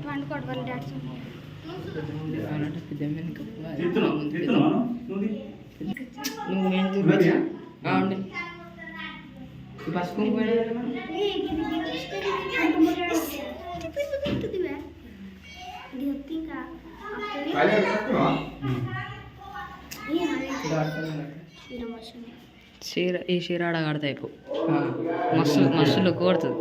వండుకోడు వాళ్ళ డాడీ నువ్వు నేను చూపించా పసుపు చీర ఈ చీర ఆడ కడతా అయిపో మస్తు మస్తు లుక్ కొడుతుంది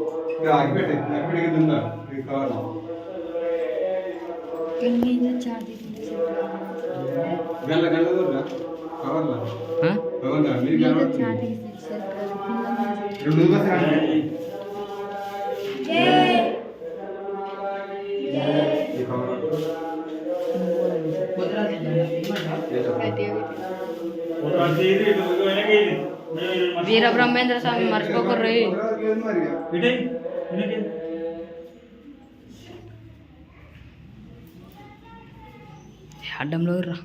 వీర బ్రహ్మేంద్ర స్వామి మర్చిపోకర్రీ అడ్డంలో రా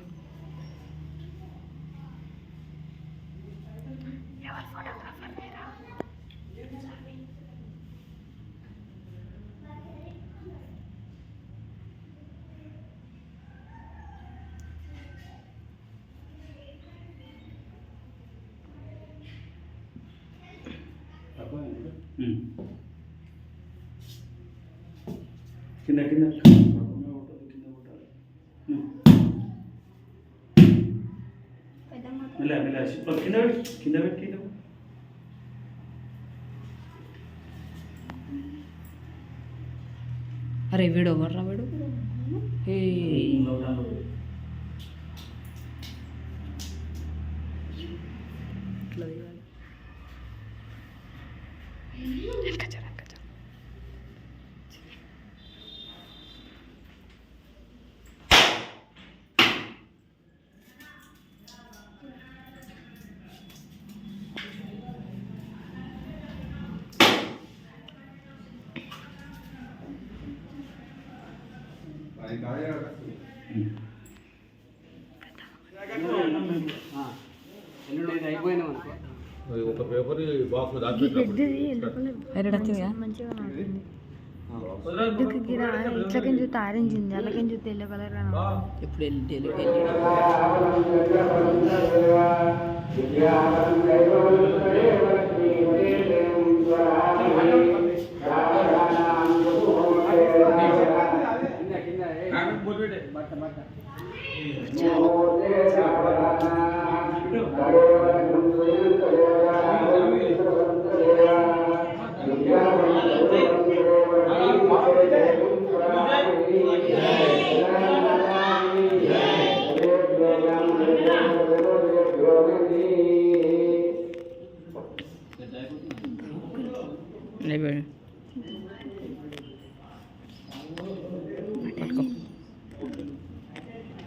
కింద కింద కింద పెట్టి అరే వీడు ఎవర్రా వీడు ఒక పేపర్ బాక్స్ దాచిపెట్టినప్పుడు ఇట్లకి చూస్తే ఆరెంజ్ ఉంది అలాగే చూస్తే ఎల్లో కలర్ ఇప్పుడు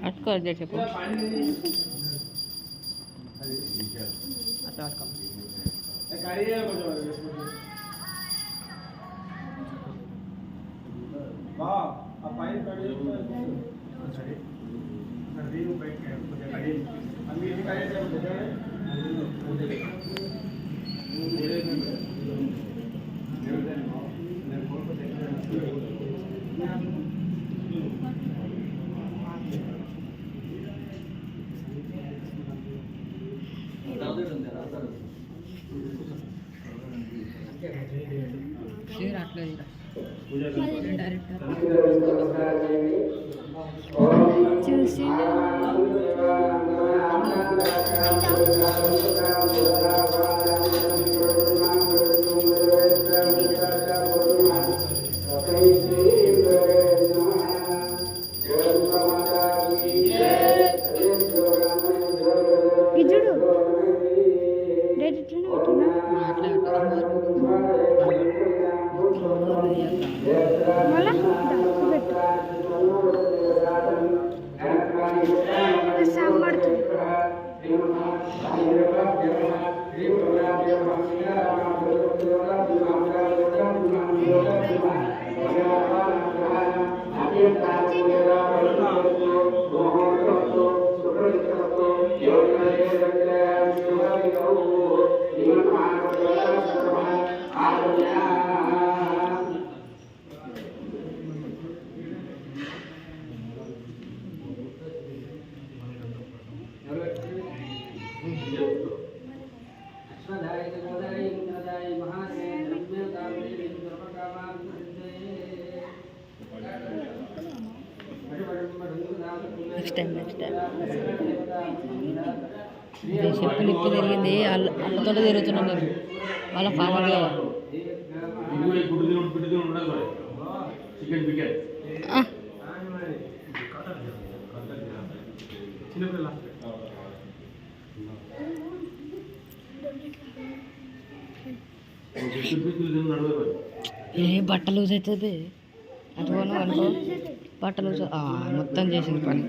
అట్టుకో చెప్పు అట్లా అట్టుకో అట్లా చూసి ఇజుడు డేట్ ఇట్లనే పెట్టినా మళ్ళా పెట్టు సాంబడుతుంది నెక్స్ట్ టైం ఇది చెప్పు నిప్పు తిరిగింది అల్లతో తిరుగుతున్నాను నేను వాళ్ళ ఫాదర్ కదా ఇవి గుడ్డు తిని ఉండదు మరి చికెన్ బికెన్ చిన్నపిల్ల ఏ బట్ట లూజ్ అవుతుంది అటుకోను అనుకో బట్ట లూజ్ మొత్తం చేసింది పని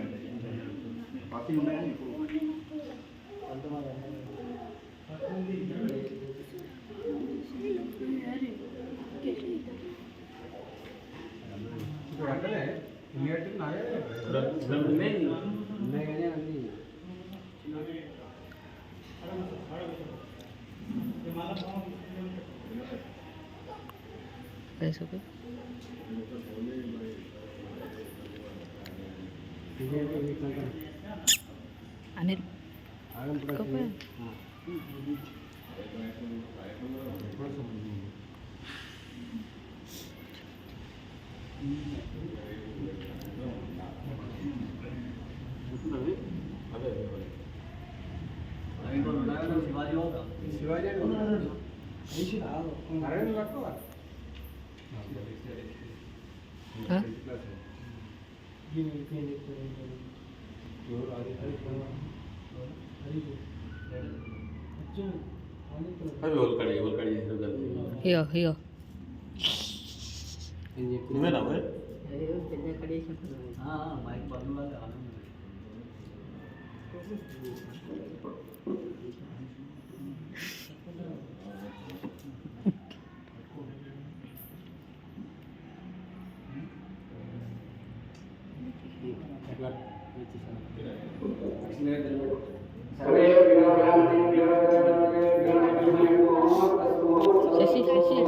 ఓకే అనిల్ ఇయో ఇయో నువ్వేనా మరి శశి శశి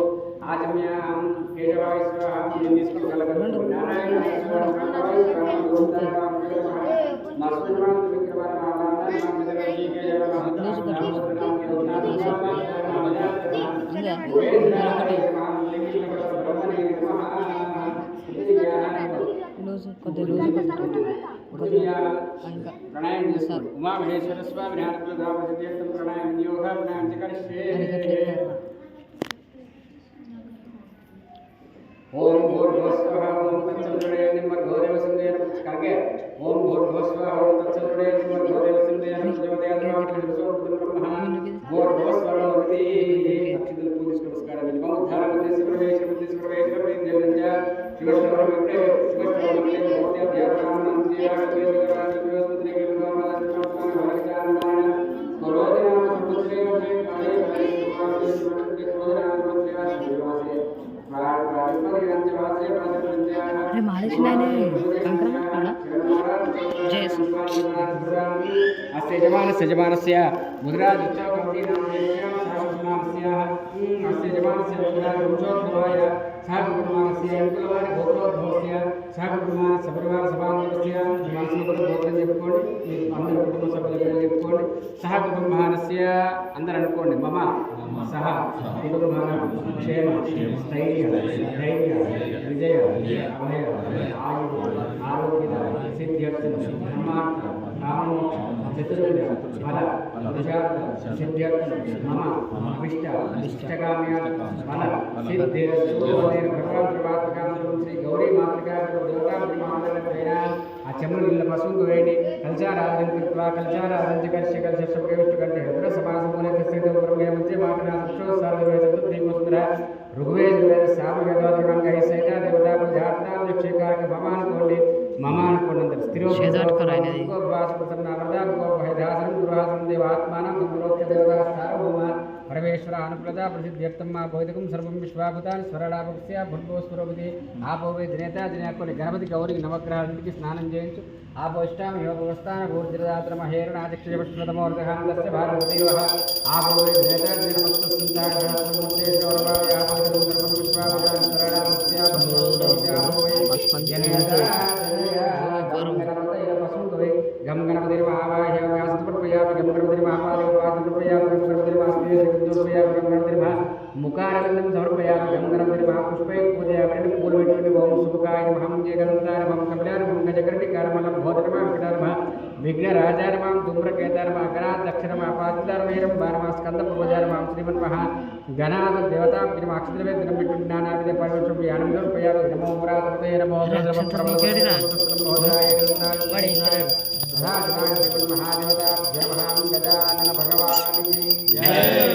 లూజ్ కొద్ది లూజ్ ఉమా మహేశ్వర స్వామి ప్రణాయం యోగ ప్రణాయం ओम भूर्भुवस्वः ओम तत्सवितुर्वरेण्यं निर्मर्घोदेव संदेन करके ओम भूर्भुवस्वः ओम तत्सवितुर्वरेण्यं निर्मर्घोदेव संदेन प्रचोदयात् ब्रह्मः भूर्भुवस्वः ओमिति अक्षितल पूजिस नमस्कार विद्मो उद्धार मध्य प्रवेश विद्यंज शिवश्रवण विप्रे मूर्ति अध्यात्म मंदिर द्वेषकराज के अरे मालिश नहीं कंकरम कड़ा जयस अस्य यजमानस्य मुद्राज उच्चावतीनामस्य अस्य यजमानस्य मुद्राज उच्चोद्भवाय सागुरुमानस्य अंकुलवारि गोत्रोद्भवस्य सागुरुमान सपरिवार सभांगस्य मानसिक गोत्रं చెప్పుకోండి మీ అందరి కుటుంబ సభ్యుల పేరు చెప్పుకోండి సహకుటుంబానస్య అందరూ అనుకోండి మమ సహ కుటుంబాన క్షేమ స్థైర్య ధైర్య విజయ అభయ ఆయు ఆరోగ్య సిద్ధ్యర్థం ధర్మార్థ కామోక్ష చతుర్విధ ఫల పురుషార్థ సిద్ధ్యర్థం మమ అభిష్ట ఇష్టకామ్య ఫల సిద్ధిరస్తు భగవాన్ త్రిపాత్రకాంతరం శ్రీ గౌరీ మాతృకా దేవతా బ్రహ్మాండ ఆ చెమ్మలు ఇళ్ళ పశువుకు వేయండి కల్చారాధన కృత్వా కల్చారాధన కర్ష కల్చు కంటే రుద్ర సమాసమూల స్థితం బ్రహ్మే మధ్య మాటన సప్తోసారవేద ఋగ్వేద సామవేదాత్మకంగా సైత దేవతా పూజార్థ క్షేకారక మమ అనుకోండి మమ అనుకోండి దేవాత్మానం పరమేశ్వర అనుప్రద ప్రసిద్ధ్యర్థం మా భౌతికం సర్వం విశ్వాభూతాన్ని స్వరలాభస్య భుర్భోస్వరూపతి ఆపోవే దినేత దినేకొని గణపతి గౌరికి నవగ్రహానికి స్నానం చేయించు ఆపోష్టాం యోగవస్థాన భూర్జిరదాత్ర మహేరణాదిక్షయపశ్వతమోర్గహాంతస్య భారవదేవ ఆపోవే దినేత దినమస్తస్సుంతాగణమూర్తే సౌరభావి ఆపోదరం సర్వం విశ్వాభూతాన్ని స్వరలాభస్య భుర్భోస్వరూపతి ఆపోవే జనేత गम गणपति महावाह्य व्यास प्रपयामि गम गणपति महावाह्य वाद प्रपयामि गम गणपति महास्ते गम गणपति मुखारविन्दं समर्पयामि गन्धर्व नमः पुष्पै पूजयामि पूर्वमेटि ओम शुभकाय नमः जगन्नाथ नमः कमलाय नमः गजकर्णिकाय नमः भोदनमः विकटाय विघ्नराजाय नमः धूम्रकेताय नमः गणाध्यक्षाय नमः पाचिताय नमः स्कन्दपूर्वजाय नमः श्रीमन्मः गणाध देवताभ्यो नमः अक्षरवेदनं विज्ञानाविदे परमेश्वरं ज्ञानं समर्पयामि नमो मुरादते नमो महादेवताभ्यो नमः गजानन भगवान् की जय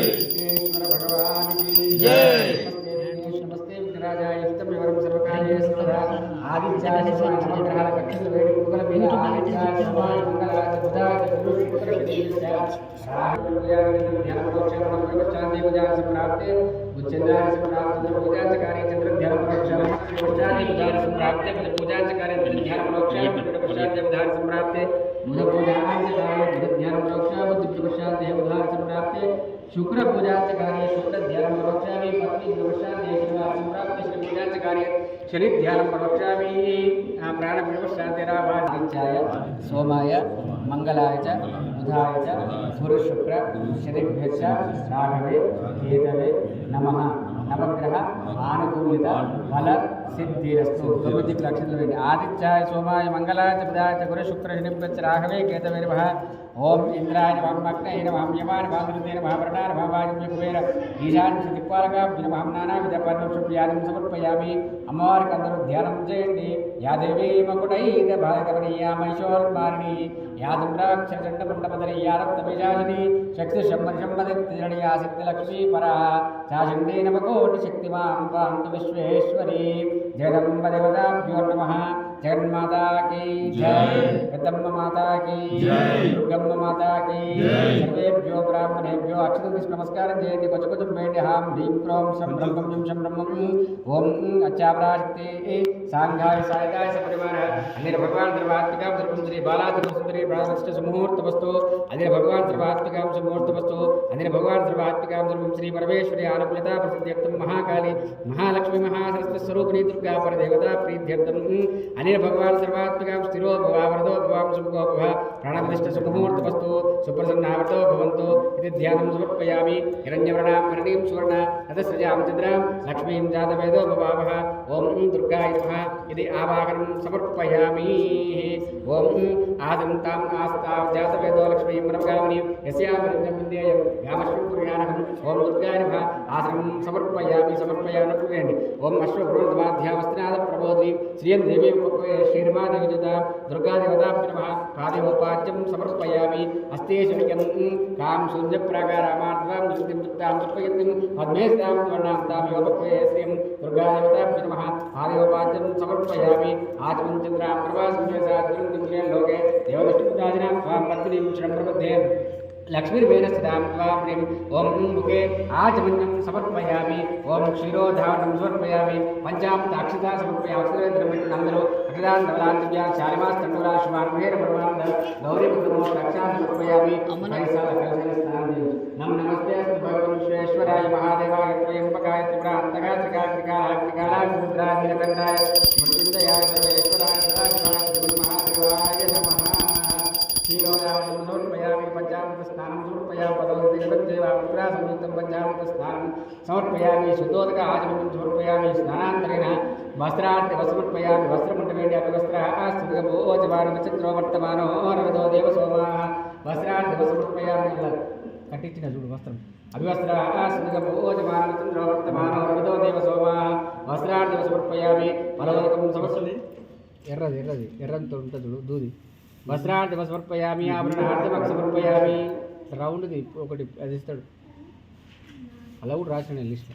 विघ्नेश्वर भगवान की जय नमस्ते विघ्नराजाय स्तम्भवरं सर्वकार्ये सर्वदा आदित्याय समग्रहार कक्षित वेद कुल बीन आदित्याय सर्वाय मंगलाय बुधाय गुरुपुत्र विद्या साहूया ध्यान प्रोक्षण प्रवचनादि पूजा संप्राप्ते उच्चन्द्राय संप्राप्ते पूजा कार्य चंद्र ध्यान प्रोक्षण प्रवचनादि पूजा संप्राप्ते पूजा कार्य ध्यान प्रोक्षण प्रवचनादि विधान संप्राप्ते बुध पूजा कार्य ध्यान प्रोक्षण बुद्धि प्रवचनादि विधान संप्राप्ते शुक्र पूजा कार्य शुक्र ध्यान प्रवक्ष्यामि पत्नी प्रवक्ष्यामि देशवास संप्राप्ते श्री पूजा कार्य शनि ध्यान प्रवक्ष्यामि प्राण प्रवक्ष्यान्तिरावादित्याय सोमाय मंगलाय च बुधाय च सूर्य शुक्र शनिभ्यश्च राघवे केतवे नमः नवग्रह आनुकूलित फल सिद्धिरस्तु प्रभृति लक्षण आदित्याय सोमाय मंगलाय च बुधाय च गुरु शुक्र शनिभ्यश्च राघवे केतवे नमः ओम इंद्राय नमः अग्नये नमः यमाय नमः मारुते नमः वरुणाय नमः वायुं कुबेर ईशान दिक्पालकाभ्यो नमः नानाविध परमेश्वरं समर्पयामि अमर कंदर ध्यानं जयन्ति या देवी मकुटैः भागवनीया महिषोन्मारिणी या धूम्राक्षरचण्डमुण्डपदरी या रक्तबीजाजिनी शक्तिशम्मनिशम्मदित्यजनया सिद्धिलक्ष्मी परा चाचण्डी नवकोटिशक्तिमां पान्तु विश्वेश्वरी जगदम्ब देवताभ्यो नमः जगन्माता की जय कदम्ब माता की जय दुर्गम्ब माता की सर्वेभ्यो ब्राह्मणेभ्यो अक्षत नमस्कार जयन्ति कोचकोचम वेण्य हां ह्रीं क्रों शं ब्रह्मं शं ब्रह्मं ओम अच्चापराशक्ति सांघाय सायदाय सपरिवार अनिल भगवान सर्वात्मिकां सर्वं श्री बालात्रिपुर सुंदरी प्राणस्थ मुहूर्तवस्तु अनिल भगवान सर्वात्मिकां मुहूर्तवस्तु अनिल भगवान सर्वात्मिकां सर्वं श्री परमेश्वरी आनुकूलता प्रसिद्ध्यर्थं महाकाली महालक्ष्मी महासरस्वती स्वरूपिणी दुर्गा परदेवता प्रीत्यर्थं अनिल भगवान सर्वात्मिकां स्थिरो भवावरदो भवां सुखो भव प्राणप्रतिष्ठ सुमुहूर्तवस्तु सुप्रसन्नावतो भवन्तु इति ध्यानं समर्पयामि हिरण्यवर्णां हरिणीं सुवर्ण तदसृजां चन्द्रां लक्ष्मीं जातवेदो भवावः ओम दुर्गाय नमः इति आवाहनं समर्पयामि ओम आदन्ताम् आस्तां जातवेदो लक्ष्मीं ब्रह्मगामिनीं यस्यां वृन्दं गामश्वं पुर्यानहम् ओम दुर्गाय नमः आसनं समर्पयामि समर्पयामि ओम अश्वभ्रूर्धमाध्यामस्त्रिनाथ प्रबोधिनीं श्रियं देवीं श्रीर्मादेवीजुता दुर्गादेवताभ्यो नमः पादयोपाद्यं समर्पयामि हस्ते शून्यं कां शून्यप्राकारामार्द्वां दृष्टिं दृष्टां तर्पयन्तीं पद्मेस्तां वर्णां तां योपक्वे श्रियं दुर्गादेवताभ्यो नमः पादयोपाद्यं समर्पयामि आचमं चन्द्रां प्रभासुन्यसाद्रं लोके देवदृष्टिदाजिनां त्वां पत्नीं शरणं प्रबध्ये लक्ष्मीर्वेण स्थितां त्वां ओम मुखे आचमन्यं समर्पयामि ओम क्षीरोधावनं समर्पयामि पंचामृताक्षता समर्पयामि नंदरो अखिलान् धवलान् दिव्यान् शालिमान् तण्डुलान् शुभान् महेर परमानन्द गौरीपुत्रमो रक्षां समर्पयामि नम नमस्ते अस्तु भगवन् विश्वेश्वराय महादेवाय त्र्यम्बकाय त्रिपुरान्तकाय त्रिकालाय रुद्राय नीलकण्ठाय मृत्युञ्जयाय सर्वेश्वराय सदाशिवाय श्रीमन्महादेवाय नमः क्षीरोधावनं समर्पयामि पंचामृतस्नानं समर्पयामि पदोदेवदेवापुत्रासंयुक्तं पंचामृतस्नानं समर्पयामि शुद्धोदक आचमनं समर्पयामि स्नानान्तरेण वस्त्रार्थ समर्पयामि वस्त्रमुण्डवेण्य अभिवस्त्रः स्तुतिगभोजमानवचित्रो वर्तमानो नवदो देवसोमाः वस्त्रार्थ समर्पयामि कट्टिंచిన చూడు వస్త్రం అభివస్త్రः स्तुतिगभोजमानवचित्रो वर्तमानो नवदो देवसोमाः वस्त्रार्थ समर्पयामि फलोदकं समर्पयामि ఎర్రతో ఉంటుంది చూడు దూది వస్త్రార్థం సమర్పయామి ఆభరణార్థం సమర్పయామి రౌండ్ది ఒకటి అది ఇస్తాడు అలా కూడా రాసిన లిస్ట్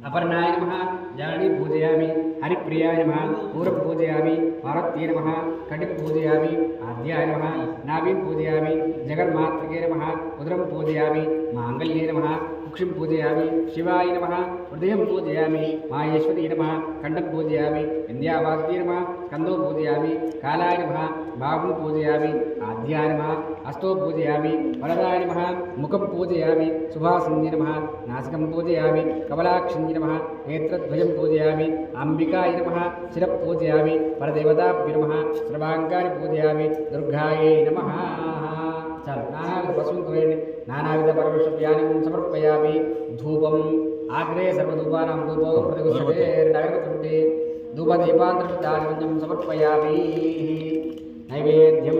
అపర్ణాయ నమః జాని పూజయామి హరిప్రియాయ నమః పూర్వ పూజయామి పార్వతీ నమః కటిం పూజయామి ఆద్యాయ నమః నాభీం పూజయామి జగన్మాతృకే నమః ఉదరం పూజయామి మాంగళ్యే నమః कुक्षिं पूजयामि शिवाय नमः हृदयं पूजयामि माहेश्वरी नमः खण्डं पूजयामि विन्द्यावासी नमः स्कन्दो पूजयामि कालाय नमः बाहुं पूजयामि आद्याय नमः हस्तो पूजयामि वरदाय नमः मुखं पूजयामि सुभासिन्ये नमः नासिकं पूजयामि कमलाक्षिन्ये नमः नेत्रद्वयं पूजयामि अम्बिकाय नमः शिरः पूजयामि परदेवताभ्यो नमः सर्वाङ्गानि पूजयामि दुर्गायै नमः चालु भस्मं कुर्वन् नानाविधपरमषव्यानि समर्पयामि धूपम् आग्रे सर्वधूपानां धूपो प्रतिगुह्यते नगरपति धूपदीपान्तर्दानं समर्पयामि नैवेद्यं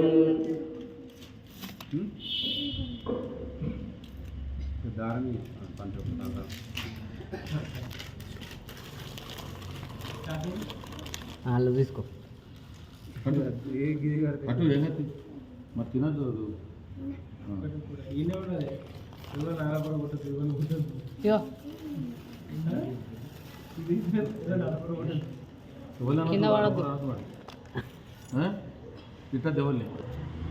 వాళ్ళు తీసుకో అటు ఏమవుతుంది మరి తినద్దు ఇగో కింద పడద్దు తిట్టా దేవుల్ని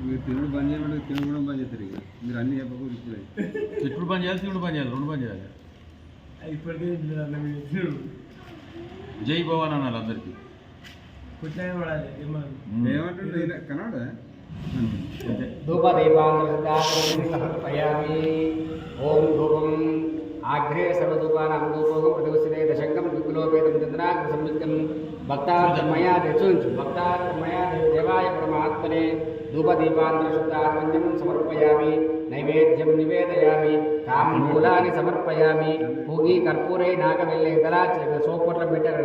మీరు తినుడు బంద్ చేయమంటే తినుడు కూడా బంద్ చేస్తారు ఇక మీరు అన్ని చెప్పకూడదు ఇప్పుడే తిట్టుడు పని చేయాలి తినుడు పని చేయాలి రెండు పని చేయాలి జై భవాన్ అనాలి అందరికీ ఏమంటుండే కనడా धूपदीपान्तर्दानं समर्पयामि ओम धूपम् आग्रे सर्वधूपानां धूपो प्रतिगुह्यते दशकं विपुलोपेतं चन्द्राग्र संयुक्तं भक्तार्थमया दचुञ्चु भक्तार्थमया देवाय परमात्मने धूपदीपान्तरशुद्धात्मन्यं समर्पयामि नैवेद्यं निवेदयामि ताम्बूलानि समर्पयामि पूगी कर्पूरे नागवेल्ले दलाचि सोपोट्ल मीटर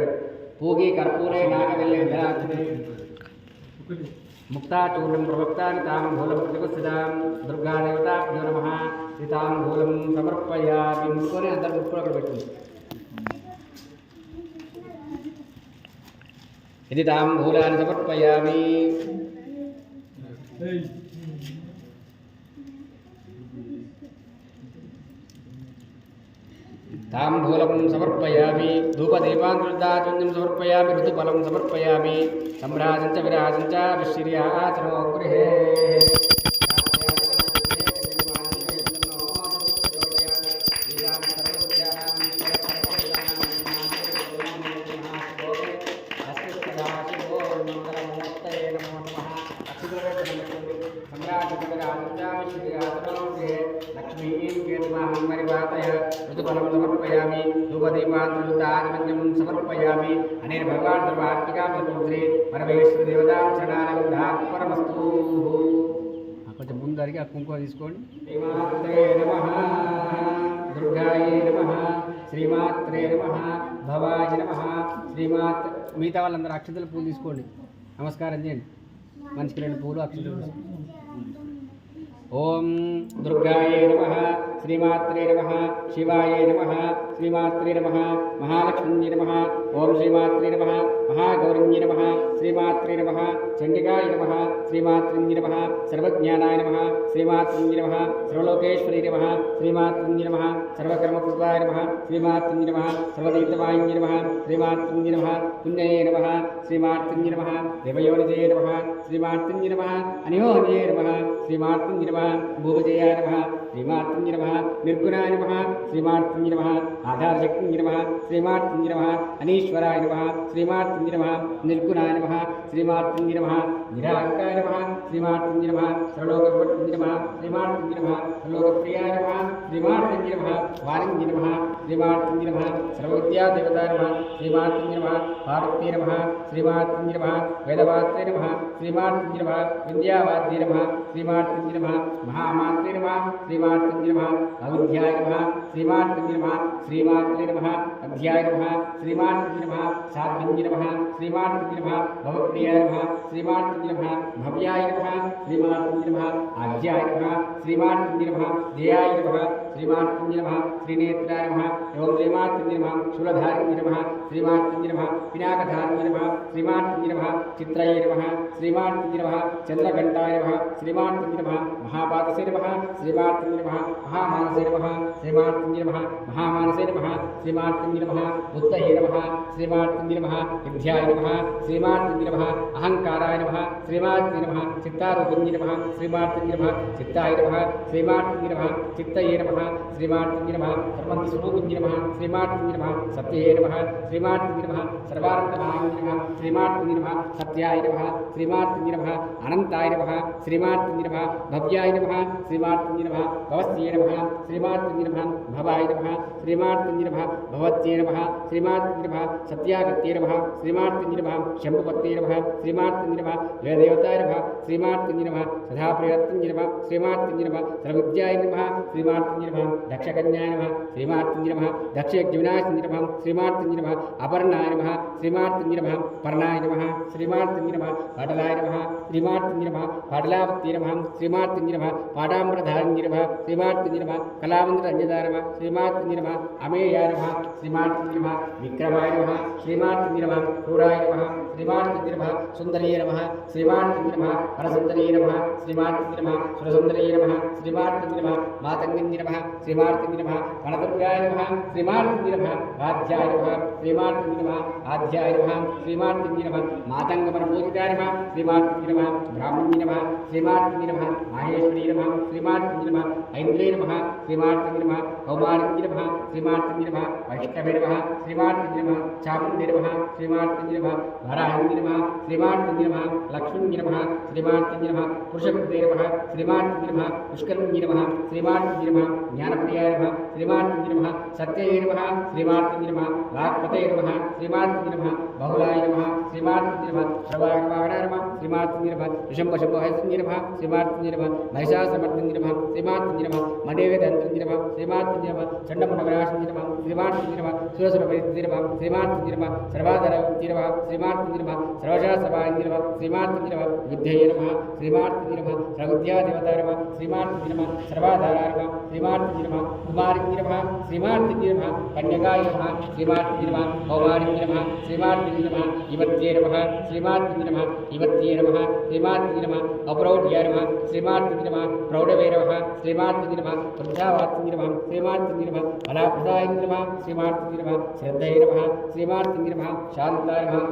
पूगी कर्पूरे नागवेल्ले दलाचि मुक्ताचूर्णं प्रवक्तानि ताम्बूलं प्रतिगुह्यतां दुर्गादेवताभ्यो नमः ताम्बूलं समर्पयामि मुक्कोने अंदर मुक्को अక్కడ పెట్టండి ఇది ताम्बूलानि समर्पयामि ताम्बूलं समर्पयामि धूपदीपान्तर्दानं समर्पयामि ऋतुफलं समर्पयामि सम्राजं च विराजं च विश्रियाचनो गृहे ऋतुफलं समर्पयामि धूपदीपान्तर्दानं समर्पयामि अनेन भगवान् सर्वात्मिकां सर्वभूते परमेश्वर देवतां शरणागतां परमस्तु కొంచెం ముందరికి ఆ కుంకుమ తీసుకోండి శ్రీమాత్రే నమః దుర్గాయే నమః శ్రీమాత్రే నమః భవాయ నమః శ్రీమాత్ మిగతా వాళ్ళందరూ అక్షతల పూలు తీసుకోండి నమస్కారం చేయండి మనిషికి 2 పూలు అక్షతలు ओम दुर्गाये नमः श्रीमात्रे नमः शिवाय नमः श्रीमात्रे नमः महालक्ष्मी नमः ओम श्रीमात्रे नमः महागौरण्ये नमः श्रीमात्रे नमः चंडिकाय नमः श्रीमात्रे नमः सर्वज्ञानाय नमः श्रीमात्रे नमः सर्वलोकेश्वरी नमः श्रीमात्रे नमः सर्वकर्मपूर्वाय नमः श्रीमात्रे नमः सर्वतीर्थवाहिन्ये नमः श्रीमात्रे नमः पुण्यये नमः श्रीमात्रे नमः देवयोनिजे नमः श्रीमात्रे नमः अनियोनिजे नमः श्रीमात्रे नमः भूपजयाय नमः श्रीमात्रे नमः निर्गुणाय नमः श्रीमात्रे नमः आधारशक्ति नमः श्रीमात्रे नमः अनीश्वराय नमः श्रीमात्रे नमः निर्गुणाय नमः श्रीमात्रे नमः निराकाराय नमः श्रीमात्रे नमः सर्वलोकवर्तिने नमः श्रीमात्रे नमः सर्वलोकप्रियाय नमः श्रीमात्रे नमः वारिण्ये नमः श्रीमात्रे नमः सर्वविद्यादेवताय नमः श्रीमात्रे नमः पार्वती नमः श्रीमात्रे नमः वेदवात्रे नमः श्रीमात्रे नमः विद्यावाद्ये नमः श्रीमात्रे नमः महामात्रे नमः श्रीमात्रे नमः अविद्याय नमः श्रीमात्रे नमः श्रीमात्रे नमः अध्याय नमः श्रीमात्रे नमः साध्विन्ये नमः श्रीमात्रे नमः भवप्रियाय नमः श्रीमात्रे नमः भव्याय नमः श्रीमात्रे नमः आज्याय नमः श्रीमात्रे नमः जयाय नमः श्रीमात्रे नमः श्रीनेत्राय नमः एवं श्रीमात्रे नमः शूलधारिणे नमः श्रीमात्रे नमः पिनाकधारिणे नमः श्रीमात्रे नमः चित्राय नमः श्रीमात्रे नमः चंद्रघंटाय नमः श्रीमात्रे नमः महापादसे नमः श्रीमात्रे नमः महामानसे नमः श्रीमात्रे नमः महामानसे नमः श्रीमात्रे नमः बुद्धये नमः श्रीमात्रे नमः विद्याय नमः श्रीमात्रे नमः अहंकाराय नमः श्रीमात्रे नमः चित्तारूपिण्ये नमः श्रीमात्रे नमः चित्ताय नमः श्रीमात्रे नमः चित्तये नमः श्रीमात्रे नमः सर्वस्वरूपिण्ये नमः श्रीमात्रे नमः सत्ये नमः श्रीमात्रे नमः सर्वानन्दमयाय नमः श्रीमात्रे नमः सत्याय नमः श्रीमात्रे नमः अनन्ताय नमः श्रीमात्रे नमः भव्याय नमः श्रीमात्रे नमः भवस्ये नमः श्रीमात्रे नमः भवाय नमः श्रीमात्रे नमः भवत्ये नमः श्रीमात्रे नमः सत्यागत्ये नमः श्रीमात्रे नमः शम्भुपत्ये नमः श्रीमात्रे नमः వేదదేవతాయ నమః శ్రీమార్తింజ నమః సదాప్రియత్తింజ నమః శ్రీమార్తింజ నమః సర్వవిద్యాయ నమః శ్రీమార్తింజ నమః దక్షకన్యాయ నమః శ్రీమార్తింజ నమః దక్షయజ్ఞవినాశింజ నమః శ్రీమార్తింజ నమః అపర్ణాయ నమః శ్రీమార్తింజ నమః పర్ణాయ నమః శ్రీమార్తింజ నమః పాటలాయ నమః శ్రీమార్తింజ నమః పాటలావత్య నమః శ్రీమార్తింజ నమః పాటాంబరధారిణ్య నమః శ్రీమార్తింజ నమః కళావంతరంజదాయ నమః శ్రీమార్తింజ నమః అమేయాయ నమః శ్రీమార్తింజ నమః విక్రమాయ నమః శ్రీమార్తింజ నమః క్రూరాయ నమః శ్రీమార్తింజ నమః సుందరీయ నమః శ్రీమార్తింజ నమః వరసుందరీయ నమః శ్రీమార్తింజ నమః సురసుందరీయ నమః శ్రీమార్తింజ నమః మాతంగిన్య నమః శ్రీమార్తింజ నమః వనదుర్గాయ నమః శ్రీమార్తింజ నమః ఆధ్యాయ నమః శ్రీమార్తింజ నమః ఆధ్యాయ నమః శ్రీమార్తింజ నమః మాతంగమన పూజితాయ నమః శ్రీమార్తింజ నమః బ్రాహ్మణ్య నమః శ్రీమార్తింజ నమః మాహేశ్వరీ నమః శ్రీమార్తింజ నమః ఐంద్రే నమః శ్రీమార్తింజ నమః కౌమారింజ నమః శ్రీమార్తింజ నమః వైష్ణవే నమః శ్రీమార్తింజ నమః చాముండే నమః శ్రీమార్తింజ నమః వరాహింజ నమః శ్రీమార్తింజ నమః లక్ష్మీంజ నమః శ్రీమార్తింజ నమః పురుషకృతే నమః శ్రీమార్తింజ నమః పుష్కరంజ నమః శ్రీమార్తింజ నమః జ్ఞానప్రియాయ నమః శ్రీమార్తింజ నమః సత్యయే నమః శ్రీమార్తింజ నమః వాక్పతే నమః శ్రీమార్తింజ నమః బహుళాయ నమః శ్రీమార్తింజ నమః ప్రవాహవాహనాయ నమః శ్రీమార్తింజ నమః ఋషంభశంభహసింజ నమః శ్రీమార్తింజ నమః మహిషాసురమర్దింజ నమః శ్రీమార్తింజ నమః మదేవేదంత్రింజ నమః శ్రీమార్తింజ నమః చండముండవరాశింజ నమః శ్రీమార్తింజ నమః సురసురపరిత్య నమః శ్రీమార్తింజ నమః సర్వాధరవిత్య నమః శ్రీమార్తింజ నమః సర్వశాస్త్రవాహింజ నమః శ్రీమార్తింజ నమః విద్యయే నమః శ్రీమార్తింజ నమః సర్వవిద్యాదేవతాయ నమః శ్రీమార్తింజ నమః సర్వాధారాయ నమః శ్రీమార్తింజ నమః కుమారింజ నమః శ్రీమార్తింజ నమః కన్యకాయ నమః శ్రీమార్తింజ నమః కౌమారింజ నమః శ్రీమార్తింజ నమః యువత్యే నమః శ్రీమార్తింజ నమః యువత్యే నమః శ్రీమార్తింజ నమః అప్రౌఢ్యాయ నమః శ్రీమార్తింజ నమః ప్రౌఢవే నమః శ్రీమార్తింజ నమః వృద్ధావార్తింజ నమః శ్రీమార్తింజ నమః కళాప్రదాయింజ నమః శ్రీమార్తింజ నమః శ్రద్ధయే నమః శ్రీమార్తింజ నమః శాంతాయ నమః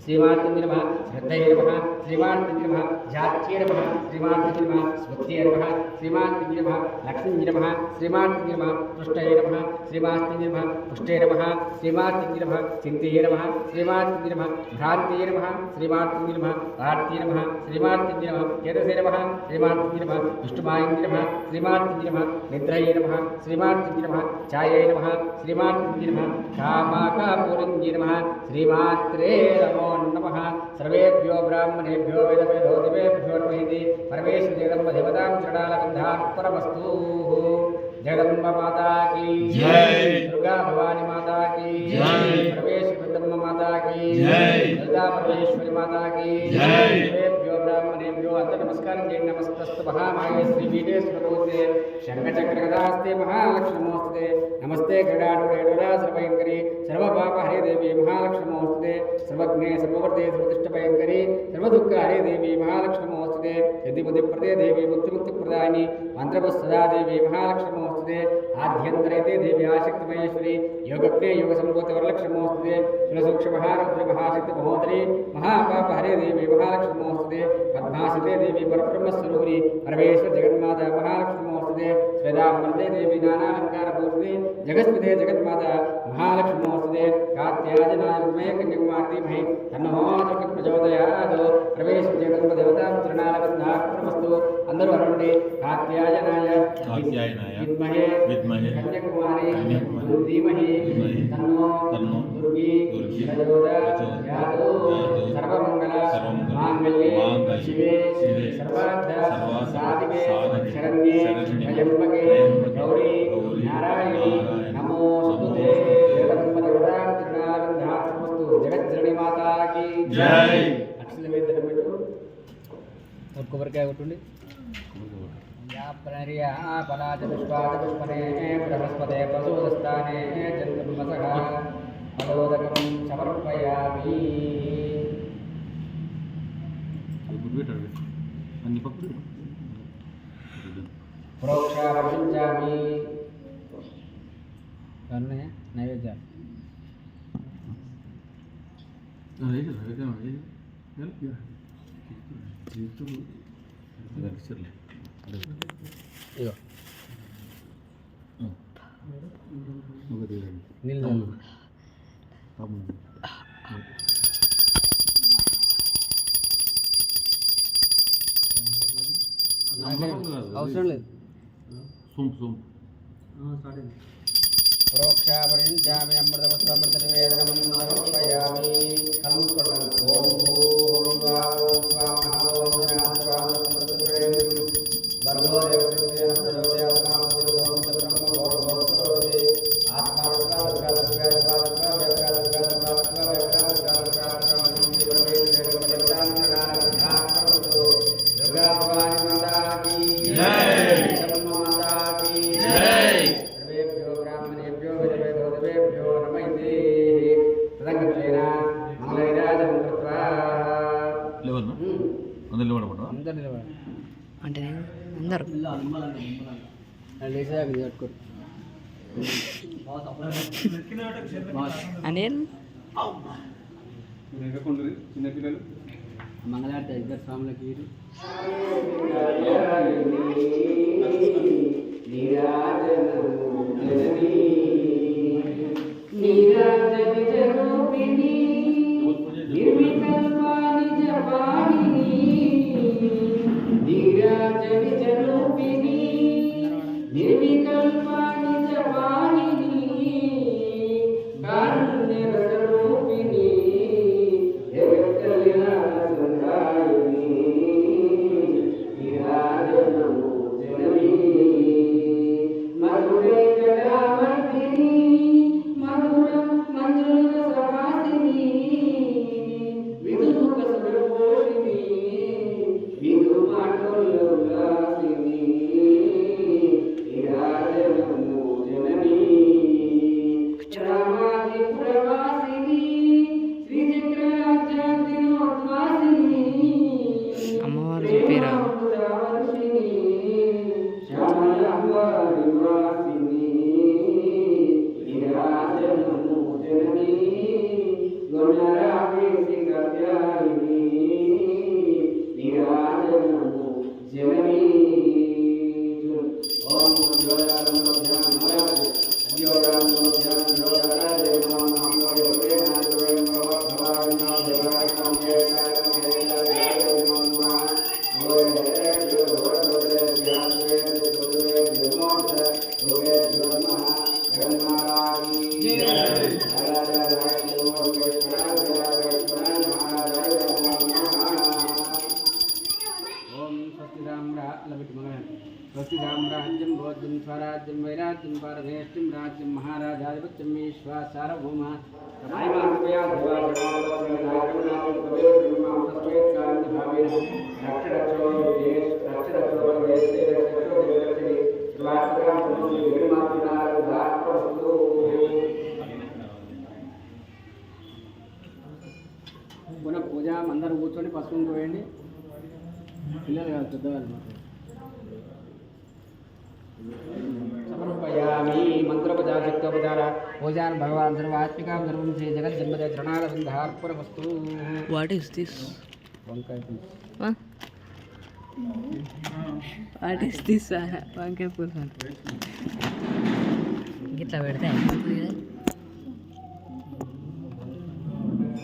श्रीमार्तिंज नमः श्रद्धये नमः श्रीमार्तिंज नमः जात्ये नमः श्रीमार्तिंज नमः स्मृत्ये नमः श्रीमार्तिंज नमः लक्ष्मींज नमः श्रीमार्तिंज नमः तुष्टये नमः श्रीमार्तिंज नमः पुष्टे नमः श्रीमार्तिंज नमः चिन्तये नमः श्रीमार्तिंज नमः भ्रान्तये नमः श्रीमार्तिंज नमः आर्त्ये नमः श्रीमार्तिंज नमः चेतसे नमः श्रीमार्तिंज नमः विष्णुमायिंज नमः श्रीमार्तिंज नमः निद्रये नमः श्रीमार्तिंज नमः छाये नमः श्रीमार्तिंज नमः कामाकापुरिंजे नमः श्रीमात्रे नमो नमः सर्वेभ्यो ब्राह्मणेभ्यो वेदवेदो दिवेभ्यो नमः परमेश जगदम्ब देवतां चरणालगन्धार्पणमस्तु जगदम्ब माता की जय दुर्गा भवानी माता की जय परमेश जगदम्ब माता की जय ललिता परमेश्वरी माता की जय सर्वेभ्यो ब्राह्मणेभ्यो अंत नमस्कारं जय नमस्तस्तु महामाये श्री वीरेश्वरोते शंखचक्रगदास्ते महालक्ष्मीमोस्ते नमस्ते गरुडारूढेडुरा सर्वभयंकरी सर्वपापहरे देवी महालक्ष्मीमोस्ते सर्वज्ञे सर्ववर्ते सर्वतिष्ठभयंकरी सर्वदुःखहरे देवी महालक्ष्मीमोस्ते यदिपतिप्रदे देवी मुक्तिमुक्तिप्रदायिनी मंत्रपुस्तदा देवी महालक्ष्मीमोस्ते आद्यन्तरेते देवी आशक्तिमहेश्वरी योगज्ञे योगसम्भूते वरलक्ष्मीमोस्ते शिवसूक्ष्महारुद्रमहाशक्ति महोदरी महापापहरे देवी महालक्ष्मीमोस्ते पद्मासते देवी परब्रह्मस्वरूपिणी परमेश्वर जगन्माता महालक्ष्मीमोस्ते श्वेतांबरते देवी नानालंकारभूषिते जगस्पते जगन्माता महालक्ष्मीमोस्ते कात्यायनाय कन्याकुमारी तन्नो प्रचोदयात् प्रवेश जगन्म देवतां चरणालगन्धार्पणमस्तु अंदरू अरुंडि कात्यायनाय विद्महे कन्याकुमारी धीमहि तन्नो दुर्गी प्रचोदयात् सर्वमंगल मांगल्ये शिवे सर्वार्थ साधिके शरण्ये त्र्यंबके गौरी नारायणी नमोस्तुते जगन्म देवतां चरणालगन्धार्पणमस्तु जगज्जननी माता की जय अक्षल वेदन बिट्टू और कोबरकाय कोट्टंడి या प्रणर्या पलाज पुष्पादपुष्पने बृहस्पते पशुदस्थाने चन्द्रमसः फलोदकं समर्पयामि प्रोक्षावर्षिञ्चामि करणे नैवेद्य ఇగో నీళ్ళు అవసరం లేదు ప్రోక్షాపరించామి అమృతవస్త్రమృత నివేదనం సమర్పయామి కలుపుకోండి ఓం అంటే అందరు అంటే చిన్నపిల్లలు మంగళారతి ఇద్దరు స్వాములకి అమ్మవారు చెప్పారా स्वस्तिराम्राज्यं भोज्यं स्वराज्यं वैराज्यं पारमेष्टिं राज्यं महाराजाधिपत्यं ईश्वर सार्वभौम पुनः पूजा अंदर కూర్చొని పసుపు పోయండి పిల్లలు కాదు పెద్దవాళ్ళు समर्पयामि मंत्रोपचार पूजान भगवान सर्वात्मिकां सर्वं श्री जगज्जन्मदे चरणारविन्दार्पणमस्तु what is this what is this వంకాయ పులుసు ఇట్లా పెడితే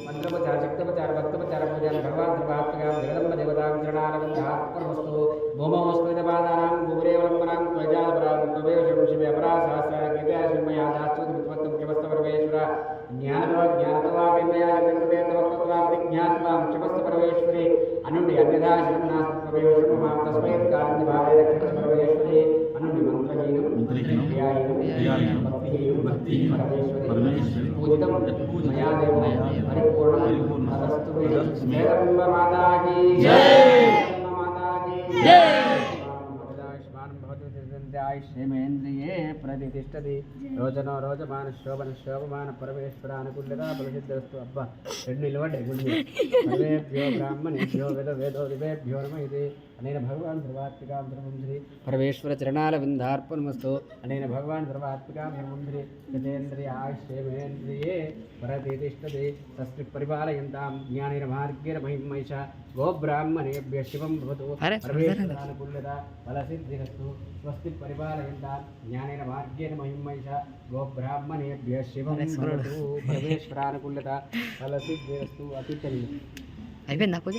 मंत्रोपचार शक्तोपचार भक्तोपचार पूजान भगवान सर्वात्मिकां जगदम्ब देवतां चरणारविन्दार्पणमस्तु भूमोस्मितपादानां भूरेवलम्बनां त्वजापरां त्वमेव शिवे अपरा सहस्राणि कृपया शिवमया दास्तु वित्वत्तं केवस्तपरमेश्वर ज्ञानतवा विमया जगन्ते तवत्त्वा विज्ञात्वा क्षमस्तपरमेश्वरी अनुण्डि अन्यथा शरणं नास्ति त्वमेव शरणमां तस्मै कारुण्यभावे रक्षणपरमेश्वरी अनुण्डि मन्त्रहीनं क्रियाहीनं भक्तिहीनं परमेश्वरी पूजितं मया देवः परिपूर्णं तदस्तु मे माता की जय माता की जय क्षेमेन्द्रिये प्रतिष्ठति रोचनो रोचमान शोभन शोभमान परमेश्वर अनुकूल्यता बलसिद्धस्तु अब्बा రెండు నిలబడే గుడి సర్వేభ్యో బ్రాహ్మణేభ్యో వేదో దివేభ్యో నమః ఇది అనేన భగవాన్ సర్వాత్మికాం ధర్మంశ్రీ పరమేశ్వర చరణారవిందార్పణమస్తు అనేన భగవాన్ సర్వాత్మికాం ధర్మంశ్రీ గతేంద్రియాశ్రేమేంద్రియే ప్రతిష్ఠతి తస్మిత్ పరిపాలయంతాం జ్ఞానేన మార్గేణ మహిమైష గో బ్రాహ్మణేభ్య శివం భవతు పరమేశ్వర అనుకూల్యత బలసిద్ధిరస్తు స్వస్తి పరిపాలయంతాం జ్ఞానేన మార్గేణ మహిమైష గో బ్రాహ్మణేభ్య శివం భవతు పరమేశ్వర అనుకూల్యత బలసిద్ధిరస్తు అత్యుత్తమం అయిపోయిందా పూజ